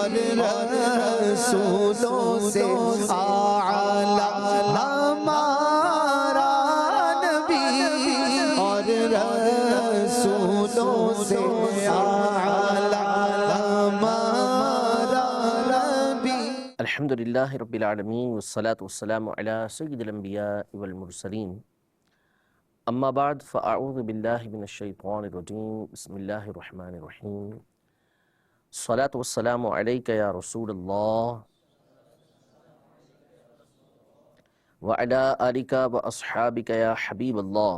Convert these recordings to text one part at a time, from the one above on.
اور رسولوں سے اعلیٰ ہمارا نبی، اور رسولوں سے اعلیٰ ہمارا نبی۔ الحمدللہ رب العالمین والصلاة والسلام علی سید الانبیاء والمرسلین، اما بعد فاعوذ باللہ من الشیطان الرجیم، بسم اللہ الرحمن الرحیم۔ الصلاة والسلام علیک یا رسول اللہ وعلی آلک واصحابک یا حبیب اللہ۔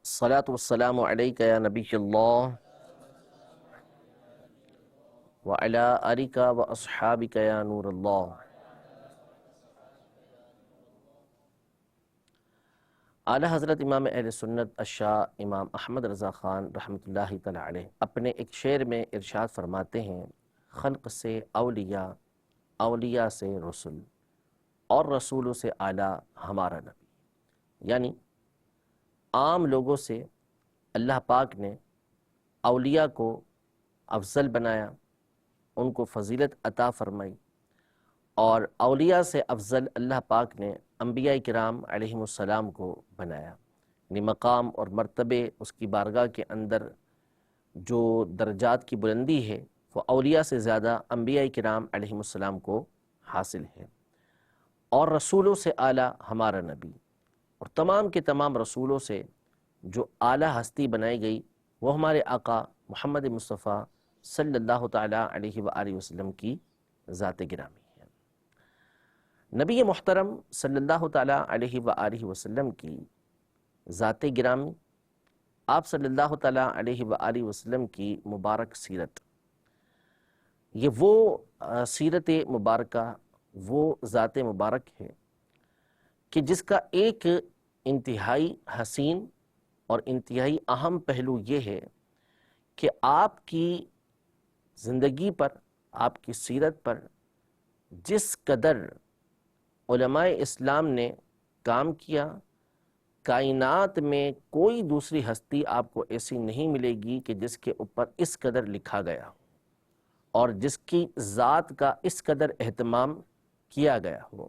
الصلاة والسلام علیک یا نبی اللہ وعلی آلک واصحابک یا نور اللہ۔ اعلیٰ حضرت امام اہل سنت الشاہ امام احمد رضا خان رحمۃ اللہ تعالی علیہ اپنے ایک شعر میں ارشاد فرماتے ہیں، خلق سے اولیاء، اولیاء سے رسول، اور رسولوں سے اعلیٰ ہمارا نبی۔ یعنی عام لوگوں سے اللہ پاک نے اولیاء کو افضل بنایا، ان کو فضیلت عطا فرمائی، اور اولیاء سے افضل اللہ پاک نے انبیاء کرام علیہم السلام کو بنایا۔ یعنی مقام اور مرتبے اس کی بارگاہ کے اندر جو درجات کی بلندی ہے وہ اولیاء سے زیادہ انبیاء کرام علیہم السلام کو حاصل ہے۔ اور رسولوں سے اعلیٰ ہمارا نبی، اور تمام کے تمام رسولوں سے جو اعلیٰ ہستی بنائی گئی وہ ہمارے آقا محمد مصطفیٰ صلی اللہ تعالیٰ علیہ وآلہ وسلم کی ذات گرامی ہے۔ نبی محترم صلی اللہ تعالیٰ علیہ وآلہ وسلم کی ذات گرامی، آپ صلی اللہ تعالیٰ علیہ وآلہ وسلم کی مبارک سیرت، یہ وہ سیرت مبارکہ، وہ ذات مبارک ہے کہ جس کا ایک انتہائی حسین اور انتہائی اہم پہلو یہ ہے کہ آپ کی زندگی پر، آپ کی سیرت پر جس قدر علماء اسلام نے کام کیا، کائنات میں کوئی دوسری ہستی آپ کو ایسی نہیں ملے گی کہ جس کے اوپر اس قدر لکھا گیا ہو اور جس کی ذات کا اس قدر اہتمام کیا گیا ہو۔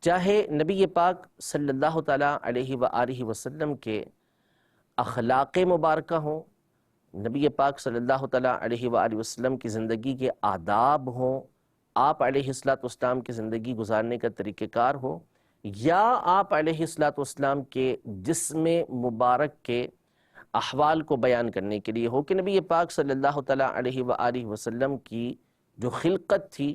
چاہے نبی پاک صلی اللہ تعالیٰ علیہ وآلہ وسلم کے اخلاق مبارکہ ہوں، نبی پاک صلی اللہ تعالیٰ علیہ وآلہ وسلم کی زندگی کے آداب ہوں، آپ علیہ السلام کی زندگی گزارنے کا طریقہ کار ہو، یا آپ علیہ السلام کے جسم مبارک کے احوال کو بیان کرنے کے لیے ہو کہ نبی پاک صلی اللہ تعالیٰ علیہ وآلہ وسلم کی جو خلقت تھی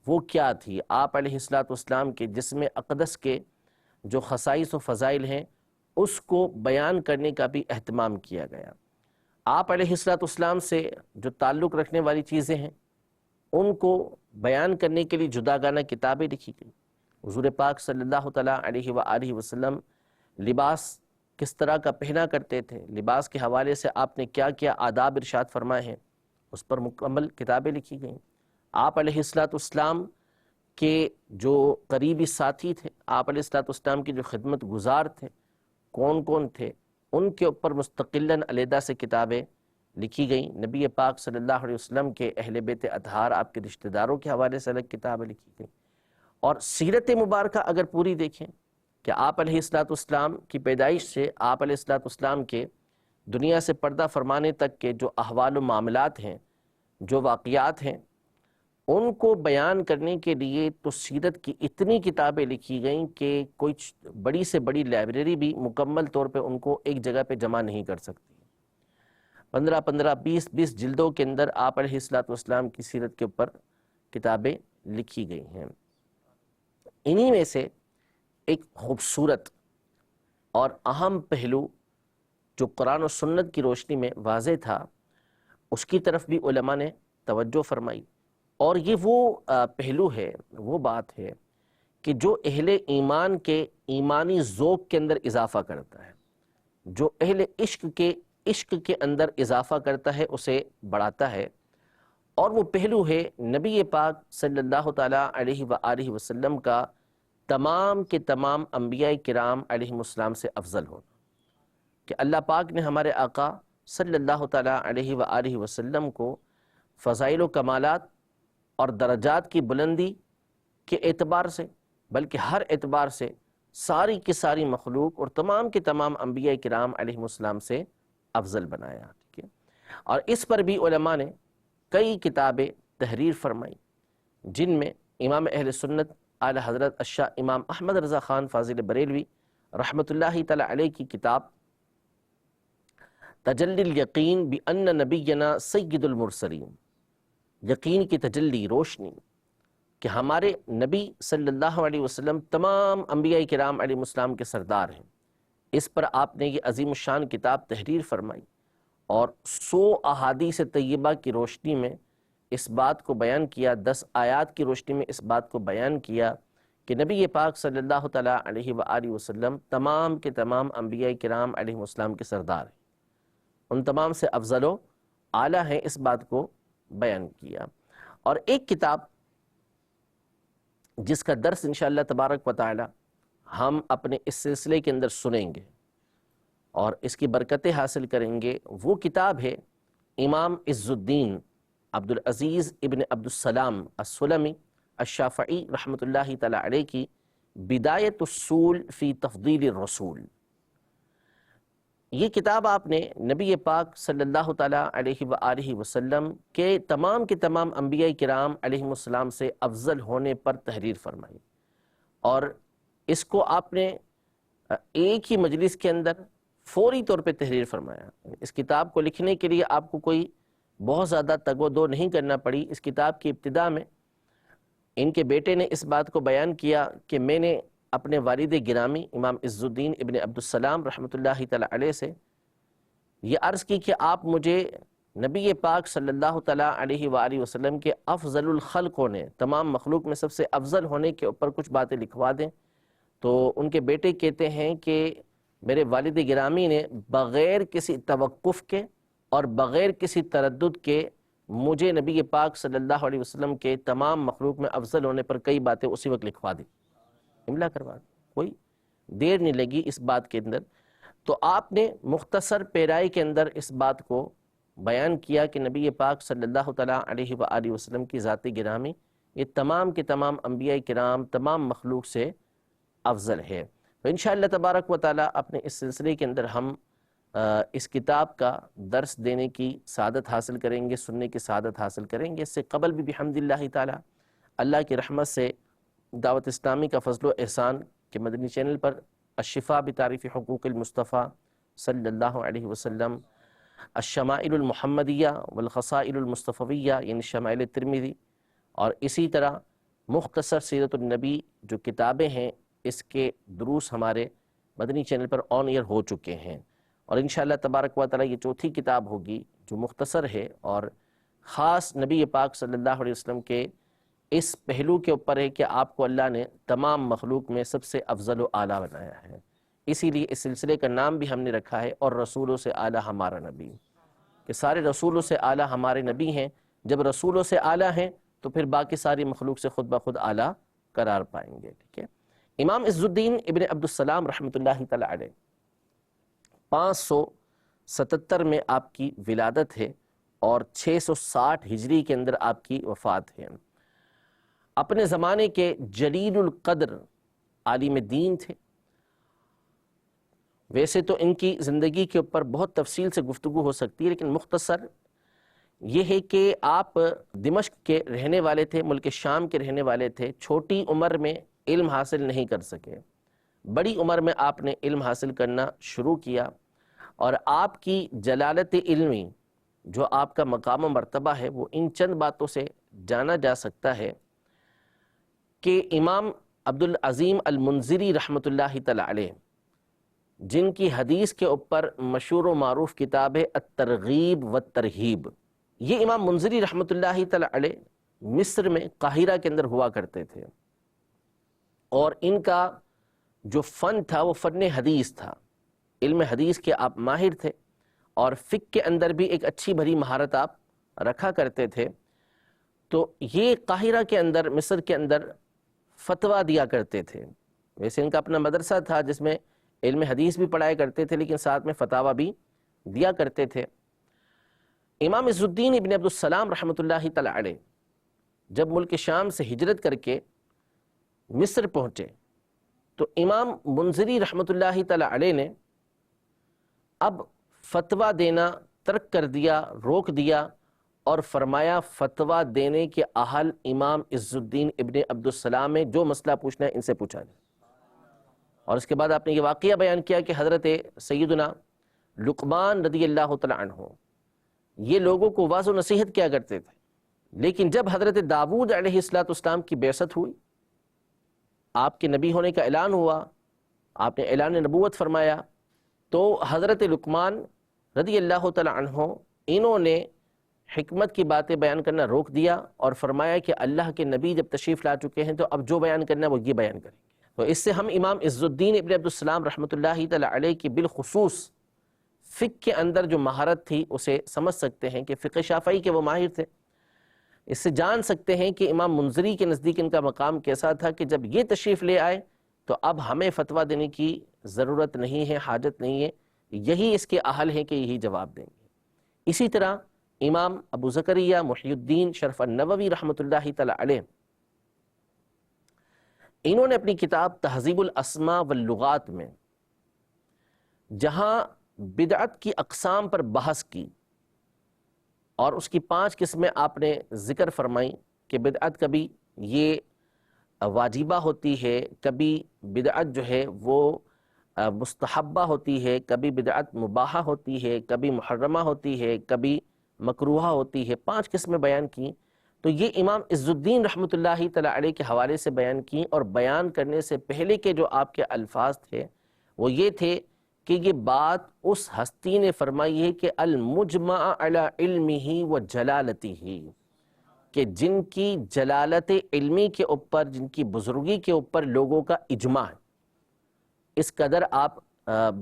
وہ کیا تھی، آپ علیہ السلام کے جسم اقدس کے جو خصائص و فضائل ہیں اس کو بیان کرنے کا بھی اہتمام کیا گیا۔ آپ علیہ السلام سے جو تعلق رکھنے والی چیزیں ہیں ان کو بیان کرنے کے لیے جداگانہ کتابیں لکھی گئی۔ حضور پاک صلی اللہ تعالیٰ علیہ وآلہ وسلم لباس کس طرح کا پہنا کرتے تھے، لباس کے حوالے سے آپ نے کیا کیا آداب ارشاد فرمائے ہیں، اس پر مکمل کتابیں لکھی گئیں۔ آپ علیہ السلام کے جو قریبی ساتھی تھے، آپ علیہ السلام کی جو خدمت گزار تھے، کون کون تھے، ان کے اوپر مستقلاً علیحدہ سے کتابیں لکھی گئیں۔ نبی پاک صلی اللہ علیہ وسلم کے اہل بیت اطہار، آپ کے رشتہ داروں کے حوالے سے الگ کتابیں لکھی گئیں۔ اور سیرت مبارکہ اگر پوری دیکھیں کہ آپ علیہ السلام کی پیدائش سے آپ علیہ السلام کے دنیا سے پردہ فرمانے تک کے جو احوال و معاملات ہیں، جو واقعات ہیں، ان کو بیان کرنے کے لیے تو سیرت کی اتنی کتابیں لکھی گئیں کہ کوئی بڑی سے بڑی لائبریری بھی مکمل طور پہ ان کو ایک جگہ پہ جمع نہیں کر سکتی۔ 15 20 جلدوں کے اندر آپ علیہ السلام کی سیرت کے اوپر کتابیں لکھی گئی ہیں۔ انہی میں سے ایک خوبصورت اور اہم پہلو جو قرآن و سنت کی روشنی میں واضح تھا، اس کی طرف بھی علماء نے توجہ فرمائی، اور یہ وہ پہلو ہے، وہ بات ہے کہ جو اہل ایمان کے ایمانی ذوق کے اندر اضافہ کرتا ہے، جو اہل عشق کے اندر اضافہ کرتا ہے، اسے بڑھاتا ہے، اور وہ پہلو ہے نبی پاک صلی اللہ تعالیٰ علیہ وآلہ وسلم کا تمام کے تمام انبیاء کرام علیہم السلام سے افضل ہونا۔ کہ اللہ پاک نے ہمارے آقا صلی اللہ تعالیٰ علیہ وآلہ وسلم کو فضائل و کمالات اور درجات کی بلندی کے اعتبار سے بلکہ ہر اعتبار سے ساری کی ساری مخلوق اور تمام کے تمام انبیاء کرام علیہ السلام سے افضل بنایا، ٹھیک ہے۔ اور اس پر بھی علماء نے کئی کتابیں تحریر فرمائی، جن میں امام اہل سنت اعلی حضرت الشاہ امام احمد رضا خان فاضل بریلوی رحمۃ اللہ تعالی علیہ کی کتاب تجلی الیقین بان نبینا سید المرسلین، یقین کی تجلی، روشنی کہ ہمارے نبی صلی اللہ علیہ وسلم تمام انبیاء کرام علیہ السلام کے سردار ہیں، اس پر آپ نے یہ عظیم الشان کتاب تحریر فرمائی اور 100 احادیث طیبہ کی روشنی میں اس بات کو بیان کیا، 10 آیات کی روشنی میں اس بات کو بیان کیا کہ نبی پاک صلی اللہ تعالیٰ علیہ وآلہ وسلم تمام کے تمام انبیاء کرام علیہ السلام کے سردار ہیں، ان تمام سے افضل و اعلیٰ ہیں، اس بات کو بیان کیا۔ اور ایک کتاب جس کا درس انشاءاللہ تبارک و تعالی ہم اپنے اس سلسلے کے اندر سنیں گے اور اس کی برکتیں حاصل کریں گے، وہ کتاب ہے امام عز الدین عبدالعزیز ابن عبدالسلام السلمی الشافعی رحمۃ اللہ تعالی علیہ کی بدایت الصول فی تفضیل الرسول۔ یہ کتاب آپ نے نبی پاک صلی اللہ تعالیٰ علیہ وآلہ وسلم کے تمام انبیاء کرام علیہ السلام سے افضل ہونے پر تحریر فرمائی، اور اس کو آپ نے ایک ہی مجلس کے اندر فوری طور پہ تحریر فرمایا۔ اس کتاب کو لکھنے کے لیے آپ کو کوئی بہت زیادہ تگ و دو نہیں کرنا پڑی۔ اس کتاب کی ابتدا میں ان کے بیٹے نے اس بات کو بیان کیا کہ میں نے اپنے والد گرامی امام عز الدین ابن عبدالسلام رحمۃ اللہ تعالی علیہ سے یہ عرض کی کہ آپ مجھے نبی پاک صلی اللہ تعالیٰ علیہ وآلہ وسلم کے افضل الخلق ہونے، تمام مخلوق میں سب سے افضل ہونے کے اوپر کچھ باتیں لکھوا دیں۔ تو ان کے بیٹے کہتے ہیں کہ میرے والد گرامی نے بغیر کسی توقف کے اور بغیر کسی تردد کے مجھے نبی پاک صلی اللہ علیہ وسلم کے تمام مخلوق میں افضل ہونے پر کئی باتیں اسی وقت لکھوا دی، املا کروا دی، کوئی دیر نہیں لگی اس بات کے اندر۔ تو آپ نے مختصر پیرائی کے اندر اس بات کو بیان کیا کہ نبی پاک صلی اللہ تعالیٰ علیہ وآلہ وسلم کی ذات گرامی یہ تمام کے تمام انبیاء کرام تمام مخلوق سے افضل ہے۔ تو انشاءاللہ تبارک و تعالیٰ اپنے اس سلسلے کے اندر ہم اس کتاب کا درس دینے کی سعادت حاصل کریں گے، سننے کی سعادت حاصل کریں گے۔ اس سے قبل بھی بحمداللہ تعالیٰ اللہ کی رحمت سے دعوت اسلامی کا فضل و احسان کے مدنی چینل پر الشفاء بتعریف حقوق المصطفیٰ صلی اللہ علیہ وسلم، الشمائل المحمدیہ والخصائل المصطفیہ یعنی شمائل ترمذی، اور اسی طرح مختصر سیرت النبی جو کتابیں ہیں اس کے دروس ہمارے مدنی چینل پر آن ایئر ہو چکے ہیں، اور انشاءاللہ تبارک و تعالی یہ چوتھی کتاب ہوگی جو مختصر ہے اور خاص نبی پاک صلی اللہ علیہ وسلم کے اس پہلو کے اوپر ہے کہ آپ کو اللہ نے تمام مخلوق میں سب سے افضل و اعلیٰ بنایا ہے۔ اسی لیے اس سلسلے کا نام بھی ہم نے رکھا ہے اور رسولوں سے اعلیٰ ہمارا نبی، کہ سارے رسولوں سے اعلیٰ ہمارے نبی ہیں۔ جب رسولوں سے اعلیٰ ہیں تو پھر باقی ساری مخلوق سے خود بخود اعلیٰ قرار پائیں گے، ٹھیک ہے۔ امام عز الدین ابن عبدالسلام رحمۃ اللہ تعالی علیہ 577 میں آپ کی ولادت ہے اور 660 ہجری کے اندر آپ کی وفات ہے۔ اپنے زمانے کے جلیل القدر عالم دین تھے۔ ویسے تو ان کی زندگی کے اوپر بہت تفصیل سے گفتگو ہو سکتی ہے، لیکن مختصر یہ ہے کہ آپ دمشق کے رہنے والے تھے، ملک شام کے رہنے والے تھے۔ چھوٹی عمر میں علم حاصل نہیں کر سکے، بڑی عمر میں آپ نے علم حاصل کرنا شروع کیا، اور آپ کی جلالت علمی جو آپ کا مقام و مرتبہ ہے وہ ان چند باتوں سے جانا جا سکتا ہے کہ امام عبدالعظیم المنذری رحمۃ اللہ تعالی علیہ، جن کی حدیث کے اوپر مشہور و معروف کتاب ہے الترغیب والترہیب، یہ امام منذری رحمۃ اللہ تعالی علیہ مصر میں قاہرہ کے اندر ہوا کرتے تھے، اور ان کا جو فن تھا وہ فن حدیث تھا، علم حدیث کے آپ ماہر تھے، اور فقہ کے اندر بھی ایک اچھی بھری مہارت آپ رکھا کرتے تھے۔ تو یہ قاہرہ کے اندر، مصر کے اندر فتویٰ دیا کرتے تھے۔ ویسے ان کا اپنا مدرسہ تھا جس میں علم حدیث بھی پڑھایا کرتے تھے، لیکن ساتھ میں فتاویٰ بھی دیا کرتے تھے۔ امام عز الدین ابن عبدالسلام رحمۃ اللہ تعالی علیہ جب ملک شام سے ہجرت کر کے مصر پہنچے تو امام منذری رحمۃ اللہ تعالی علیہ نے اب فتویٰ دینا ترک کر دیا، روک دیا، اور فرمایا فتویٰ دینے کے اہل امام عز الدین ابن عبدالسلام ہے، جو مسئلہ پوچھنا ہے ان سے پوچھا جائے۔ اور اس کے بعد آپ نے یہ واقعہ بیان کیا کہ حضرت سیدنا لقمان رضی اللہ تعالی عنہ یہ لوگوں کو واعظ و نصیحت کیا کرتے تھے، لیکن جب حضرت داؤد علیہ السلام کی بعثت ہوئی، آپ کے نبی ہونے کا اعلان ہوا، آپ نے اعلان نبوت فرمایا، تو حضرت لقمان رضی اللہ تعالی عنہ انہوں نے حکمت کی باتیں بیان کرنا روک دیا اور فرمایا کہ اللہ کے نبی جب تشریف لا چکے ہیں تو اب جو بیان کرنا ہے وہ یہ بیان کریں گے۔ تو اس سے ہم امام عز الدین ابن عبدالسلام رحمۃ اللہ تعالی علیہ کی بالخصوص فقہ کے اندر جو مہارت تھی اسے سمجھ سکتے ہیں کہ فقہ شافعی کے وہ ماہر تھے۔ اس سے جان سکتے ہیں کہ امام منذری کے نزدیک ان کا مقام کیسا تھا کہ جب یہ تشریف لے آئے تو اب ہمیں فتویٰ دینے کی ضرورت نہیں ہے، حاجت نہیں ہے، یہی اس کے اہل ہیں کہ یہی جواب دیں گے۔ اسی طرح امام ابو زکریا محی الدین شرف النووی رحمۃ اللہ تعالی علیہ انہوں نے اپنی کتاب تہذیب الاسماء واللغات میں جہاں بدعت کی اقسام پر بحث کی اور اس کی 5 قسمیں آپ نے ذکر فرمائی کہ بدعت کبھی یہ واجبہ ہوتی ہے، کبھی بدعت جو ہے وہ مستحبہ ہوتی ہے، کبھی بدعت مباحہ ہوتی ہے، کبھی محرمہ ہوتی ہے، کبھی مکروہہ ہوتی ہے، 5 قسمیں بیان کی۔ تو یہ امام عز الدین رحمۃ اللہ تعالی علیہ کے حوالے سے بیان کی، اور بیان کرنے سے پہلے کے جو آپ کے الفاظ تھے وہ یہ تھے کہ یہ بات اس ہستی نے فرمائی ہے کہ المجمع علی علمہ و جلالتہ، کہ جن کی جلالت علمی کے اوپر، جن کی بزرگی کے اوپر لوگوں کا اجماع ہے۔ اس قدر آپ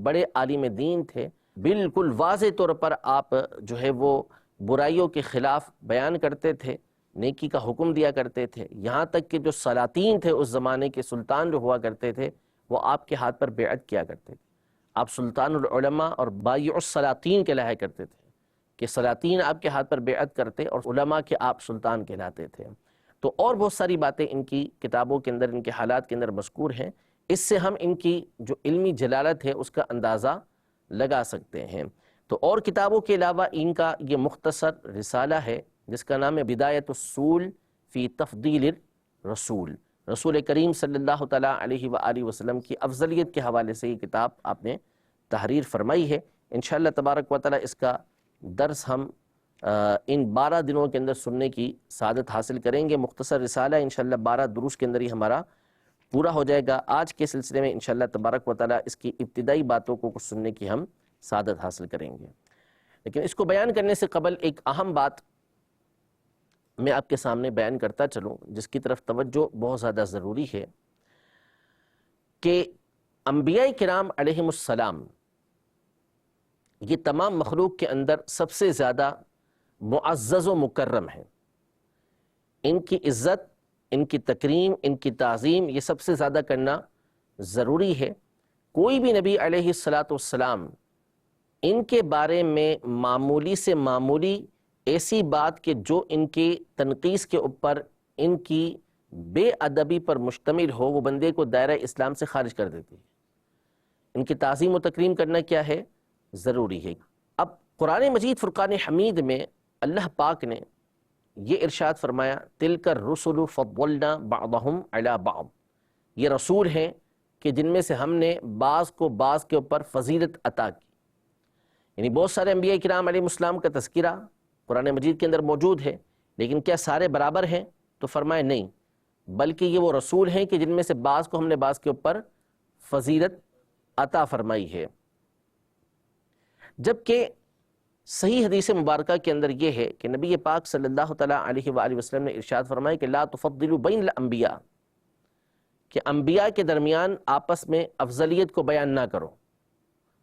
بڑے عالم دین تھے، بالکل واضح طور پر آپ جو ہے وہ برائیوں کے خلاف بیان کرتے تھے، نیکی کا حکم دیا کرتے تھے، یہاں تک کہ جو سلاطین تھے اس زمانے کے سلطان جو ہوا کرتے تھے وہ آپ کے ہاتھ پر بیعت کیا کرتے تھے۔ آپ سلطان العلماء اور بایع السلاطین کہلایا کرتے تھے کہ سلاطین آپ کے ہاتھ پر بیعت کرتے اور علماء کے آپ سلطان کہلاتے تھے۔ تو اور بہت ساری باتیں ان کی کتابوں کے اندر، ان کے حالات کے اندر مذکور ہیں، اس سے ہم ان کی جو علمی جلالت ہے اس کا اندازہ لگا سکتے ہیں۔ تو اور کتابوں کے علاوہ ان کا یہ مختصر رسالہ ہے جس کا نام ہے بدایت الصول فی تفضیل الرسول، رسول کریم صلی اللہ تعالیٰ علیہ وآلہ وسلم کی افضلیت کے حوالے سے یہ کتاب آپ نے تحریر فرمائی ہے۔ انشاءاللہ تبارک و تعالیٰ اس کا درس ہم ان 12 دنوں کے اندر سننے کی سعادت حاصل کریں گے۔ مختصر رسالہ انشاءاللہ 12 دروس کے اندر ہی ہمارا پورا ہو جائے گا۔ آج کے سلسلے میں انشاءاللہ تبارک و تعالیٰ اس کی ابتدائی باتوں کو کچھ سننے کی ہم سعادت حاصل کریں گے، لیکن اس کو بیان کرنے سے قبل ایک اہم بات میں آپ کے سامنے بیان کرتا چلوں جس کی طرف توجہ بہت زیادہ ضروری ہے، کہ انبیاء کرام علیہم السلام یہ تمام مخلوق کے اندر سب سے زیادہ معزز و مکرم ہیں۔ ان کی عزت، ان کی تکریم، ان کی تعظیم یہ سب سے زیادہ کرنا ضروری ہے۔ کوئی بھی نبی علیہ السلام ان کے بارے میں معمولی سے معمولی ایسی بات کہ جو ان کی تنقیص کے اوپر، ان کی بے ادبی پر مشتمل ہو، وہ بندے کو دائرہ اسلام سے خارج کر دیتی ہے۔ ان کی تعظیم و تکریم کرنا کیا ہے؟ ضروری ہے۔ اب قرآن مجید فرقان حمید میں اللہ پاک نے یہ ارشاد فرمایا تلک الرسل فضلنا بعضهم علی بعض، یہ رسول ہیں کہ جن میں سے ہم نے بعض کو بعض کے اوپر فضیلت عطا کی۔ یعنی بہت سارے انبیاء کرام علیہ السلام کا تذکرہ قرآن مجید کے اندر موجود ہے، لیکن کیا سارے برابر ہیں؟ تو فرمایا نہیں، بلکہ یہ وہ رسول ہیں کہ جن میں سے بعض کو ہم نے بعض کے اوپر فضیلت عطا فرمائی ہے۔ جبکہ صحیح حدیث مبارکہ کے اندر یہ ہے کہ نبی پاک صلی اللہ تعالیٰ علیہ وآلہ وسلم نے ارشاد فرمایا کہ لا تفضلوا بین الانبیاء، کہ انبیاء کے درمیان آپس میں افضلیت کو بیان نہ کرو۔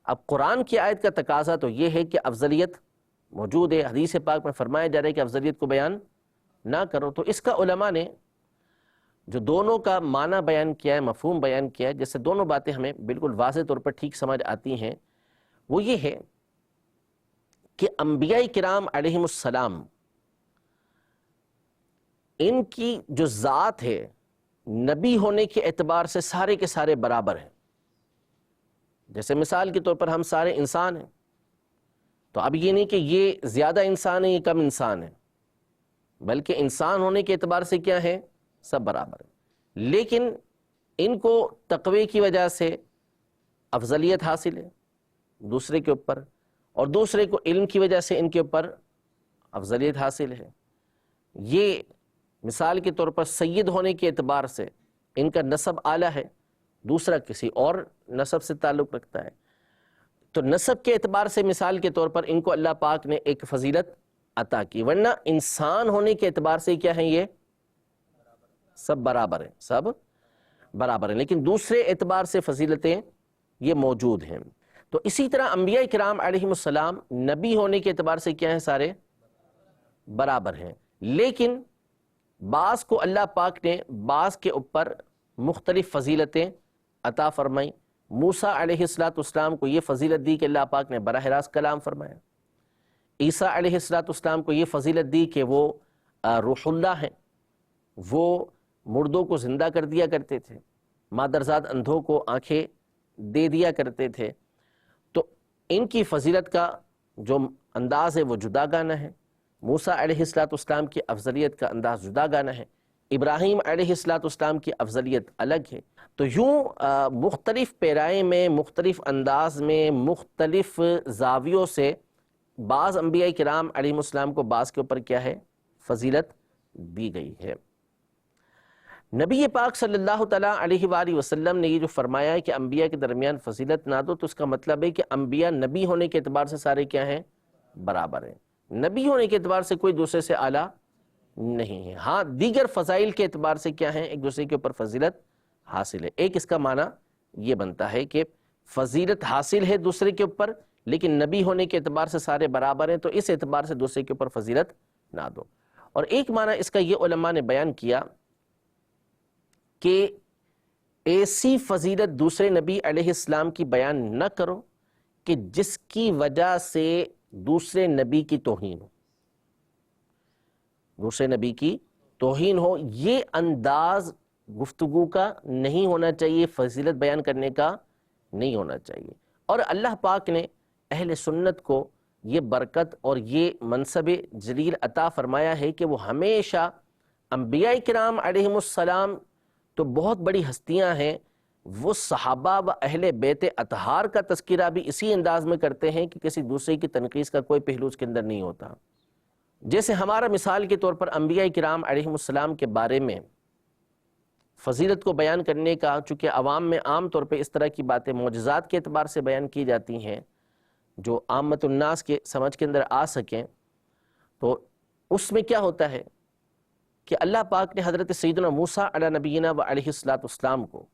اب قرآن کی آیت کا تقاضا تو یہ ہے کہ افضلیت موجود ہے، حدیث پاک میں فرمایا جا رہا ہے کہ افضلیت کو بیان نہ کرو۔ تو اس کا علماء نے جو دونوں کا معنی بیان کیا ہے، مفہوم بیان کیا ہے، جس سے دونوں باتیں ہمیں بالکل واضح طور پر ٹھیک سمجھ آتی ہیں، وہ یہ ہے کہ انبیاء کرام علیہم السلام ان کی جو ذات ہے نبی ہونے کے اعتبار سے سارے کے سارے برابر ہیں. جیسے مثال کے طور پر ہم سارے انسان ہیں، تو اب یہ نہیں کہ یہ زیادہ انسان ہے یہ کم انسان ہے، بلکہ انسان ہونے کے اعتبار سے کیا ہے، سب برابر ہیں. لیکن ان کو تقوی کی وجہ سے افضلیت حاصل ہے دوسرے کے اوپر، اور دوسرے کو علم کی وجہ سے ان کے اوپر افضلیت حاصل ہے. یہ مثال کے طور پر سید ہونے کے اعتبار سے ان کا نسب اعلیٰ ہے، دوسرا کسی اور نسب سے تعلق رکھتا ہے. تو نسب کے اعتبار سے مثال کے طور پر ان کو اللہ پاک نے ایک فضیلت عطا کی، ورنہ انسان ہونے کے اعتبار سے کیا ہیں، یہ سب برابر ہیں، سب برابر ہیں، لیکن دوسرے اعتبار سے فضیلتیں یہ موجود ہیں. تو اسی طرح انبیاء کرام علیہم السلام نبی ہونے کے اعتبار سے کیا ہیں، سارے برابر ہیں، لیکن بعض کو اللہ پاک نے بعض کے اوپر مختلف فضیلتیں عطا فرمائیں. موسیٰ علیہ السلام کو یہ فضیلت دی کہ اللہ پاک نے براہ راست کلام فرمایا. عیسیٰ علیہ السلام کو یہ فضیلت دی کہ وہ روح اللہ ہیں، وہ مردوں کو زندہ کر دیا کرتے تھے، مادرزاد اندھوں کو آنکھیں دے دیا کرتے تھے. تو ان کی فضیلت کا جو انداز ہے وہ جدا گانا ہے. موسیٰ علیہ السلام کی افضلیت کا انداز جدا گانا ہے، ابراہیم علیہ السلام کی افضلیت الگ ہے. تو یوں مختلف پیرائے میں، مختلف انداز میں، مختلف زاویوں سے بعض انبیاء کرام علیہ السلام کو بعض کے اوپر کیا ہے، فضیلت دی گئی ہے. نبی پاک صلی اللہ تعالیٰ علیہ وآلہ وسلم نے یہ جو فرمایا ہے کہ انبیاء کے درمیان فضیلت نہ دو، تو اس کا مطلب ہے کہ انبیاء نبی ہونے کے اعتبار سے سارے کیا ہیں، برابر ہیں. نبی ہونے کے اعتبار سے کوئی دوسرے سے اعلیٰ نہیں ہے. ہاں دیگر فضائل کے اعتبار سے کیا ہیں، ایک دوسرے کے اوپر فضیلت حاصل ہے. ایک اس کا معنی یہ بنتا ہے کہ فضیلت حاصل ہے دوسرے کے اوپر، لیکن نبی ہونے کے اعتبار سے سارے برابر ہیں، تو اس اعتبار سے دوسرے کے اوپر فضیلت نہ دو. اور ایک معنی اس کا یہ علماء نے بیان کیا کہ ایسی فضیلت دوسرے نبی علیہ السلام کی بیان نہ کرو کہ جس کی وجہ سے دوسرے نبی کی توہین ہو، دوسرے نبی کی توہین ہو. یہ انداز گفتگو کا نہیں ہونا چاہیے، فضیلت بیان کرنے کا نہیں ہونا چاہیے. اور اللہ پاک نے اہل سنت کو یہ برکت اور یہ منصب جلیل عطا فرمایا ہے کہ وہ ہمیشہ انبیاء کرام علیہم السلام تو بہت بڑی ہستیاں ہیں، وہ صحابہ و اہل بیت اطہار کا تذکرہ بھی اسی انداز میں کرتے ہیں کہ کسی دوسرے کی تنقیص کا کوئی پہلو اس کے اندر نہیں ہوتا. جیسے ہمارا مثال کے طور پر انبیاء کرام علیہم السلام کے بارے میں فضیلت کو بیان کرنے کا، چونکہ عوام میں عام طور پہ اس طرح کی باتیں معجزات کے اعتبار سے بیان کی جاتی ہیں جو عامت الناس کے سمجھ کے اندر آ سکیں، تو اس میں کیا ہوتا ہے کہ اللہ پاک نے حضرت سیدنا موسیٰ علی نبینا و علیہ السلام کو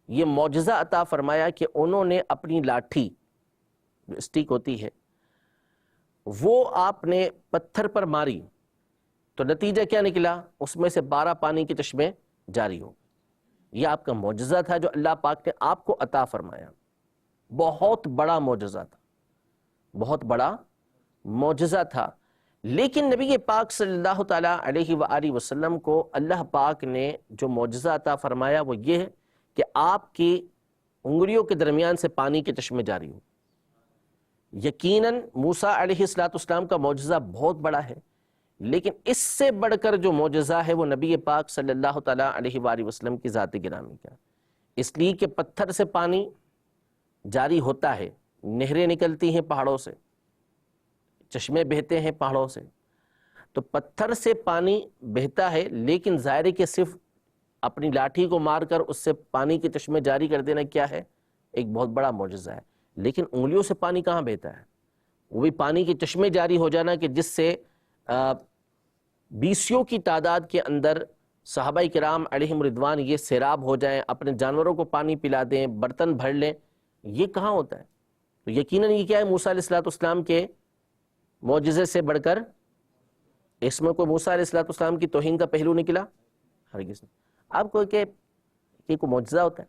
یہ معجزہ عطا فرمایا کہ انہوں نے اپنی لاٹھی جو اسٹک ہوتی ہے وہ آپ نے پتھر پر ماری، تو نتیجہ کیا نکلا، اس میں سے 12 پانی کے چشمے جاری ہو. یہ آپ کا معجزہ تھا جو اللہ پاک نے آپ کو عطا فرمایا. بہت بڑا معجزہ تھا، بہت بڑا معجزہ تھا. لیکن نبی پاک صلی اللہ تعالیٰ علیہ وآلہ وسلم کو اللہ پاک نے جو معجزہ عطا فرمایا وہ یہ ہے کہ آپ کی انگلیوں کے درمیان سے پانی کے چشمے جاری ہو. یقیناً موسیٰ علیہ السلام کا معجزہ بہت بڑا ہے، لیکن اس سے بڑھ کر جو معجزہ ہے وہ نبی پاک صلی اللہ تعالیٰ علیہ وآلہ وسلم کی ذات گرامی کا. اس لیے کہ پتھر سے پانی جاری ہوتا ہے، نہریں نکلتی ہیں پہاڑوں سے، چشمے بہتے ہیں پہاڑوں سے، تو پتھر سے پانی بہتا ہے، لیکن ظاہر ہے کہ صرف اپنی لاٹھی کو مار کر اس سے پانی کے چشمے جاری کر دینا کیا ہے، ایک بہت بڑا معجزہ ہے. لیکن انگلیوں سے پانی کہاں بہتا ہے، وہ بھی پانی کے چشمے جاری ہو جانا کہ جس سے بیسیوں کی تعداد کے اندر صحابہ کرام علیہم رضوان یہ سیراب ہو جائیں، اپنے جانوروں کو پانی پلا دیں، برتن بھر لیں، یہ کہاں ہوتا ہے. تو یقیناً یہ کیا ہے، موسیٰ علیہ السلام کے معجزے سے بڑھ کر اس میں کوئی موسیٰ علیہ السلام کی توہین کا پہلو نکلا؟ ہرگز نہیں. آپ کو کہ یہ کوئی معجزہ ہوتا ہے،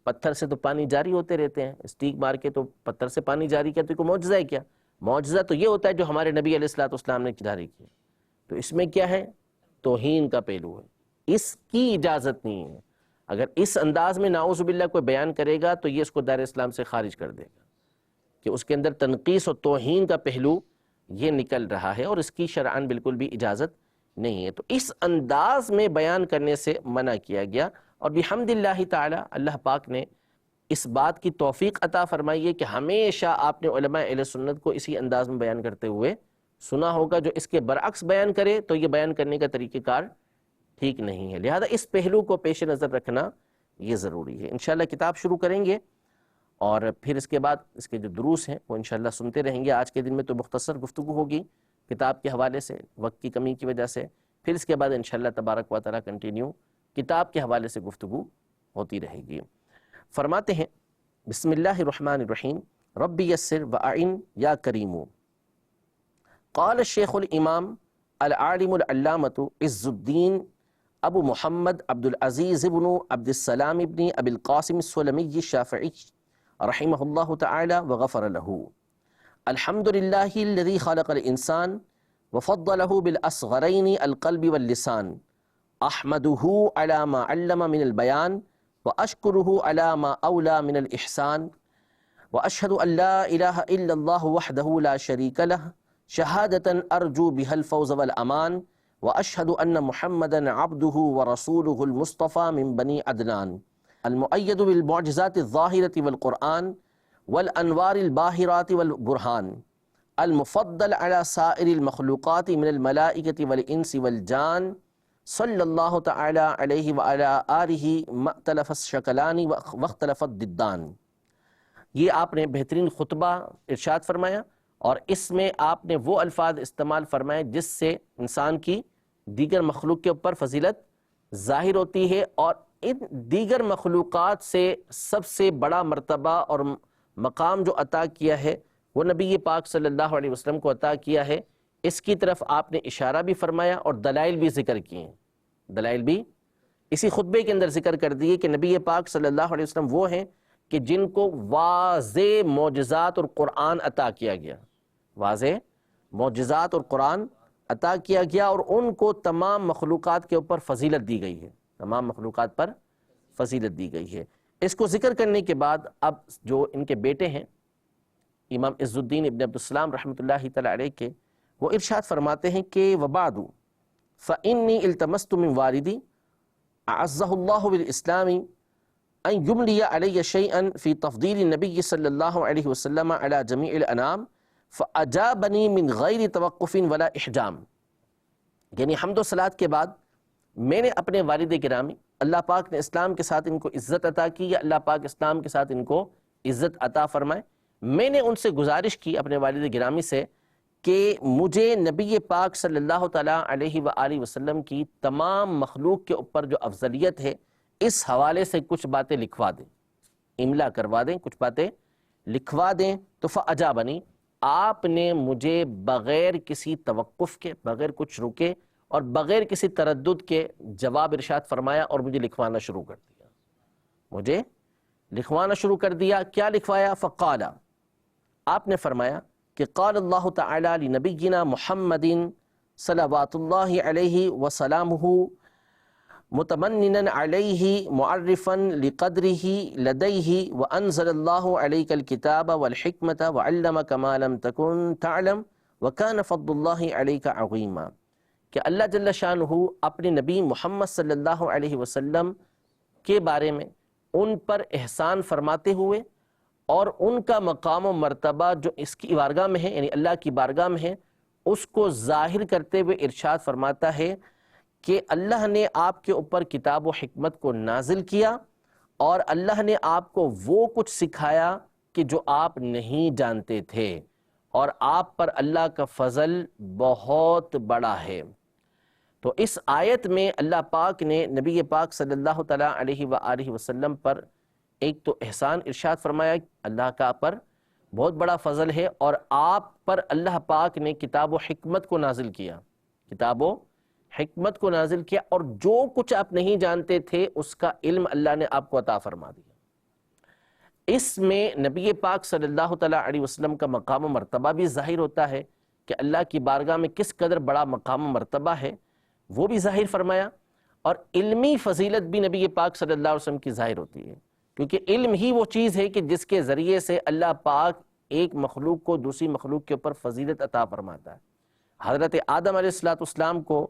پتھر سے تو پانی جاری ہوتے رہتے ہیں، اسٹیک مار کے تو پتھر سے پانی جاری کیا تو کوئی معجزہ ہے کیا؟ معجزہ تو یہ ہوتا ہے جو ہمارے نبی علیہ الصلوۃ والسلام نے جاری کیا. تو اس میں کیا ہے؟ توہین کا پہلو ہے، اس کی اجازت نہیں ہے. اگر اس انداز میں نعوذ باللہ کوئی بیان کرے گا تو یہ اس کو دار اسلام سے خارج کر دے گا کہ اس کے اندر تنقیص اور توہین کا پہلو یہ نکل رہا ہے، اور اس کی شرعاً بالکل بھی اجازت نہیں ہے. تو اس انداز میں بیان کرنے سے منع کیا گیا، اور بحمد اللہ تعالی اللہ پاک نے اس بات کی توفیق عطا فرمائی ہے کہ ہمیشہ آپ نے علماء اہل سنت کو اسی انداز میں بیان کرتے ہوئے سنا ہوگا. جو اس کے برعکس بیان کرے تو یہ بیان کرنے کا طریقہ کار ٹھیک نہیں ہے. لہذا اس پہلو کو پیش نظر رکھنا یہ ضروری ہے. انشاءاللہ کتاب شروع کریں گے، اور پھر اس کے بعد اس کے جو دروس ہیں وہ انشاءاللہ سنتے رہیں گے. آج کے دن میں تو مختصر گفتگو ہوگی کتاب کے حوالے سے، وقت کی کمی کی وجہ سے. پھر اس کے بعد انشاءاللہ تبارک و تعالی کنٹینیو کتاب کے حوالے سے گفتگو ہوتی رہے گی. فرماتے ہیں بسم اللہ الرحمن الرحیم ربی یسر وأعن یا کریم. قال الشیخ الامام العالم العلامۃ عز الدین ابو محمد عبد العزیز بن عبد السلام بن ابی القاسم السلمی الشافعی رحمہ اللہ تعالی وغفر له. الحمد للہ الذی خلق الانسان وفضله بالاصغرین القلب واللسان. احمده على ما علم من البیان واشکره على ما اولی من الاحسان. واشهد ان لا الہ الا اللہ وحدہ لا شریک له شہادة ارجو بها الفوز والامان. واشهد ان محمدا عبده ورسوله المصطفى من بنی عدنان المؤید بالمعجزات الظاہرة والقرآن والانوار الباہرات والبرہان المفضل على سائر المخلوقات من الملائکة والانس والجان صلی اللہ تعالی علیہ وعلی آلہ ما اختلف الشکلان واختلف الضدان. یہ آپ نے بہترین خطبہ ارشاد فرمایا، اور اس میں آپ نے وہ الفاظ استعمال فرمائے جس سے انسان کی دیگر مخلوق کے اوپر فضیلت ظاہر ہوتی ہے، اور ان دیگر مخلوقات سے سب سے بڑا مرتبہ اور مقام جو عطا کیا ہے وہ نبی پاک صلی اللہ علیہ وسلم کو عطا کیا ہے. اس کی طرف آپ نے اشارہ بھی فرمایا اور دلائل بھی ذکر کیے ہیں. دلائل بھی اسی خطبے کے اندر ذکر کر دیے کہ نبی پاک صلی اللہ علیہ وسلم وہ ہیں کہ جن کو واضح معجزات اور قرآن عطا کیا گیا. واضح معجزات اور قرآن عطا کیا گیا، اور ان کو تمام مخلوقات کے اوپر فضیلت دی گئی ہے. تمام مخلوقات پر فضیلت دی گئی ہے. اس کو ذکر کرنے کے بعد اب جو ان کے بیٹے ہیں امام عز الدین ابن عبد السلام رحمۃ اللہ تعالی علیہ کے، وہ ارشاد فرماتے ہیں کہ وبعد فإنی التمست من والدی اعزہ اللہ بالاسلام ان یملی علی شیئا فی تفضیل النبی صلی اللہ علیہ وسلم علی جمیع الانام فاجابنی من غیر توقف ولا احجام. یعنی حمد و صلوات کے بعد میں نے اپنے والد گرامی، اللہ پاک نے اسلام کے ساتھ ان کو عزت عطا کی، یا اللہ پاک اسلام کے ساتھ ان کو عزت عطا فرمائے، میں نے ان سے گزارش کی اپنے والد گرامی سے کہ مجھے نبی پاک صلی اللہ تعالیٰ علیہ وآلہ وسلم کی تمام مخلوق کے اوپر جو افضلیت ہے اس حوالے سے کچھ باتیں لکھوا دیں، املا کروا دیں، کچھ باتیں لکھوا دیں. تو فاجابنی، آپ نے مجھے بغیر کسی توقف کے، بغیر کچھ رکے اور بغیر کسی تردد کے جواب ارشاد فرمایا اور مجھے لکھوانا شروع کر دیا. مجھے لکھوانا شروع کر دیا. کیا لکھوایا؟ فقال، آپ نے فرمایا کہ قال اللہ تعالی لنبینا محمد صلوات اللہ علیہ وسلامہ متمننا علیہ معرفا لقدرہ لدیہ وانزل اللہ علیک الکتاب والحکمت وعلمک ما لم تکن تعلم وکان فضل اللہ علیک عظیما. کہ اللہ جل شانہ اپنے نبی محمد صلی اللہ علیہ وسلم کے بارے میں ان پر احسان فرماتے ہوئے اور ان کا مقام و مرتبہ جو اس کی بارگاہ میں ہے، یعنی اللہ کی بارگاہ میں ہے، اس کو ظاہر کرتے ہوئے ارشاد فرماتا ہے کہ اللہ نے آپ کے اوپر کتاب و حکمت کو نازل کیا، اور اللہ نے آپ کو وہ کچھ سکھایا کہ جو آپ نہیں جانتے تھے، اور آپ پر اللہ کا فضل بہت بڑا ہے. تو اس آیت میں اللہ پاک نے نبی پاک صلی اللہ تعالیٰ علیہ وآلہ وسلم پر ایک تو احسان ارشاد فرمایا، اللہ کا پر بہت بڑا فضل ہے، اور آپ پر اللہ پاک نے کتاب و حکمت کو نازل کیا، کتاب و حکمت کو نازل کیا، اور جو کچھ آپ نہیں جانتے تھے اس کا علم اللہ نے آپ کو عطا فرما دیا. اس میں نبی پاک صلی اللہ تعالیٰ علیہ وسلم کا مقام و مرتبہ بھی ظاہر ہوتا ہے کہ اللہ کی بارگاہ میں کس قدر بڑا مقام و مرتبہ ہے، وہ بھی ظاہر فرمایا، اور علمی فضیلت بھی نبی پاک صلی اللہ علیہ وسلم کی ظاہر ہوتی ہے، کیونکہ علم ہی وہ چیز ہے کہ جس کے ذریعے سے اللہ پاک ایک مخلوق کو دوسری مخلوق کے اوپر فضیلت عطا فرماتا ہے۔ حضرت آدم علیہ السلام کو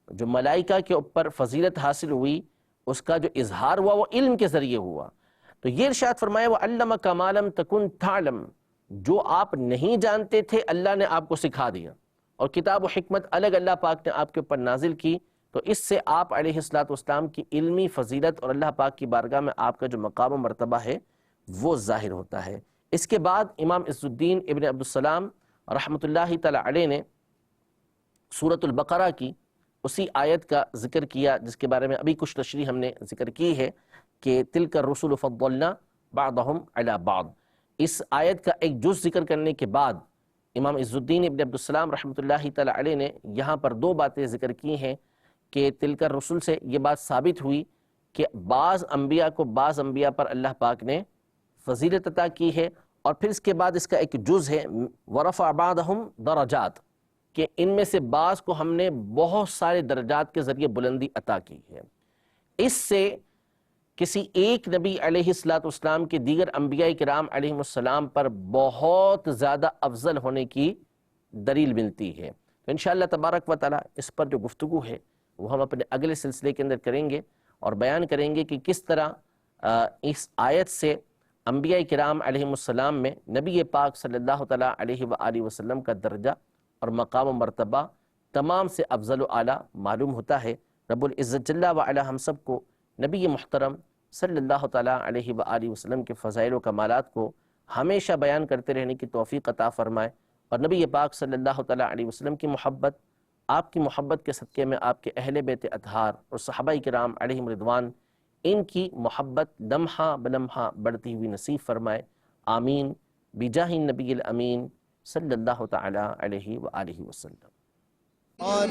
جو ملائکہ کے اوپر فضیلت حاصل ہوئی، اس کا جو اظہار ہوا وہ علم کے ذریعے ہوا۔ تو یہ ارشاد فرمایا وَعَلَّمَكَ مَا لَمْ تَكُنْ تَعْلَمْ، جو آپ نہیں جانتے تھے اللہ نے آپ کو سکھا دیا، اور کتاب و حکمت الگ اللہ پاک نے آپ کے اوپر نازل کی، تو اس سے آپ علیہ السلام کی علمی فضیلت اور اللہ پاک کی بارگاہ میں آپ کا جو مقام و مرتبہ ہے وہ ظاہر ہوتا ہے۔ اس کے بعد امام عز الدین ابن عبدالسلام رحمۃ اللہ تعالی علیہ نے سورۃ البقرہ کی اسی آیت کا ذکر کیا جس کے بارے میں ابھی کچھ تشریح ہم نے ذکر کی ہے کہ تلک الرسل فضلنا بعضهم علی بعض۔ اس آیت کا ایک جز ذکر کرنے کے بعد امام عز الدین ابن عبدالسلام رحمۃ اللہ تعالی علیہ نے یہاں پر دو باتیں ذکر کی ہیں کہ تلک الرسل سے یہ بات ثابت ہوئی کہ بعض انبیاء کو بعض انبیاء پر اللہ پاک نے فضیلت عطا کی ہے، اور پھر اس کے بعد اس کا ایک جز ہے ورفع بعضهم درجات، کہ ان میں سے بعض کو ہم نے بہت سارے درجات کے ذریعے بلندی عطا کی ہے۔ اس سے کسی ایک نبی علیہ السلام کے دیگر انبیاء کرام علیہ السلام پر بہت زیادہ افضل ہونے کی دلیل ملتی ہے۔ تو انشاءاللہ تبارک و تعالی اس پر جو گفتگو ہے وہ ہم اپنے اگلے سلسلے کے اندر کریں گے، اور بیان کریں گے کہ کس طرح اس آیت سے انبیاء کرام علیہ السلام میں نبی پاک صلی اللہ تعالی علیہ وآلہ وسلم کا درجہ اور مقام و مرتبہ تمام سے افضل و اعلیٰ معلوم ہوتا ہے۔ رب العزت جل وعلا ہم سب کو نبی محترم صلی اللہ تعالیٰ علیہ وآلہ وسلم کے فضائل و کمالات کو ہمیشہ بیان کرتے رہنے کی توفیق عطا فرمائے، اور نبی پاک صلی اللہ تعالیٰ علیہ وسلم کی محبت، آپ کی محبت کے صدقے میں آپ کے اہل بیت اطہار اور صحابہ کرام علیہم رضوان، ان کی محبت لمحہ بلمحہ بڑھتی ہوئی نصیب فرمائے، آمین بجاہ النبی الامین صلی اللہ تعالیٰ علیہ وآلہ وسلم۔ اور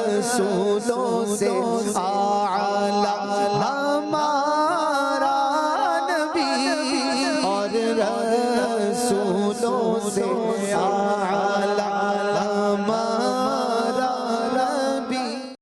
رسولوں سے اعلیٰ ہمارا نبی، اور رسولوں سے